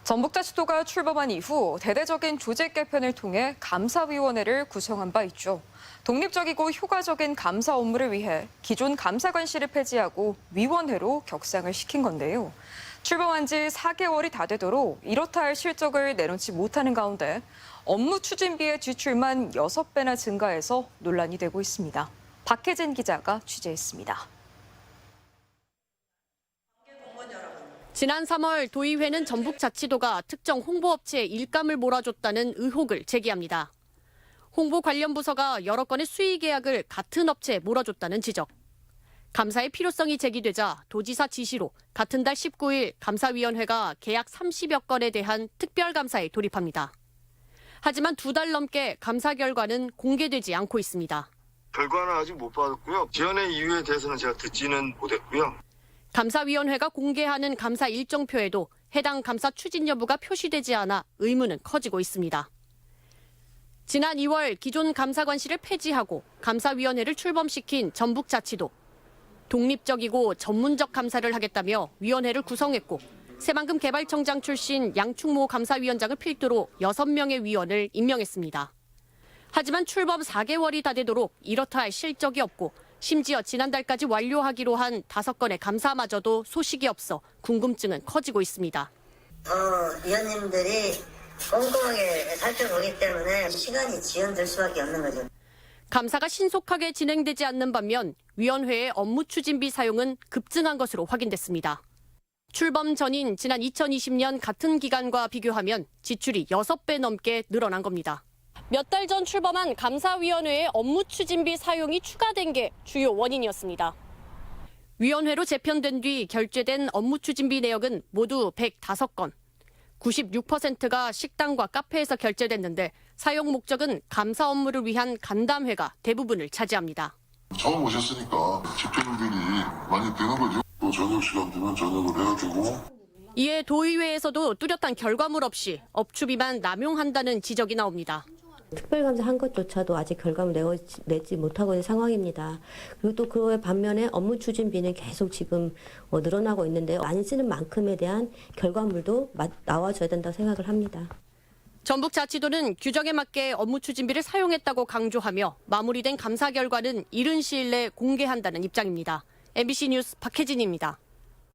전북자치도가 출범한 이후 대대적인 조직 개편을 통해 감사위원회를 구성한 바 있죠. 독립적이고 효과적인 감사 업무를 위해 기존 감사관실을 폐지하고 위원회로 격상을 시킨 건데요. 출범한 지 4개월이 다 되도록 이렇다 할 실적을 내놓지 못하는 가운데 업무 추진비의 지출만 6배나 증가해서 논란이 되고 있습니다. 박혜진 기자가 취재했습니다. 지난 3월 도의회는 전북자치도가 특정 홍보업체에 일감을 몰아줬다는 의혹을 제기합니다. 홍보 관련 부서가 여러 건의 수의 계약을 같은 업체에 몰아줬다는 지적. 감사의 필요성이 제기되자 도지사 지시로 같은 달 19일 감사위원회가 계약 30여 건에 대한 특별감사에 돌입합니다. 하지만 2달 넘게 감사 결과는 공개되지 않고 있습니다. 결과는 아직 못 받았고요. 지원의 이유에 대해서는 제가 듣지는 못했고요. 감사위원회가 공개하는 감사 일정표에도 해당 감사 추진 여부가 표시되지 않아 의문은 커지고 있습니다. 지난 2월 기존 감사관실을 폐지하고 감사위원회를 출범시킨 전북자치도. 독립적이고 전문적 감사를 하겠다며 위원회를 구성했고 새만금 개발청장 출신 양충모 감사위원장을 필두로 6명의 위원을 임명했습니다. 하지만 출범 4개월이 다 되도록 이렇다 할 실적이 없고 심지어 지난달까지 완료하기로 한 5건의 감사마저도 소식이 없어 궁금증은 커지고 있습니다. 위원님들이 꼼꼼하게 살펴보기 때문에 시간이 지연될 수밖에 없는 거죠. 감사가 신속하게 진행되지 않는 반면 위원회의 업무 추진비 사용은 급증한 것으로 확인됐습니다. 출범 전인 지난 2020년 같은 기간과 비교하면 지출이 6배 넘게 늘어난 겁니다. 몇 달 전 출범한 감사위원회의 업무 추진비 사용이 추가된 게 주요 원인이었습니다. 위원회로 재편된 뒤 결제된 업무 추진비 내역은 모두 105건. 96%가 식당과 카페에서 결제됐는데 사용 목적은 감사 업무를 위한 간담회가 대부분을 차지합니다. 처음 오셨으니까 집행들이 많이 되는 거죠. 또 저녁 시간 되면 저녁을 해야 되고. 이에 도의회에서도 뚜렷한 결과물 없이 업추비만 남용한다는 지적이 나옵니다. 특별감사 한 것조차도 아직 결과물 내지 못하고 있는 상황입니다. 그리고 또 그에 반면에 업무 추진비는 계속 지금 늘어나고 있는데요. 많이 쓰는 만큼에 대한 결과물도 나와줘야 된다고 생각을 합니다. 전북자치도는 규정에 맞게 업무 추진비를 사용했다고 강조하며 마무리된 감사 결과는 이른 시일 내에 공개한다는 입장입니다. MBC 뉴스 박혜진입니다.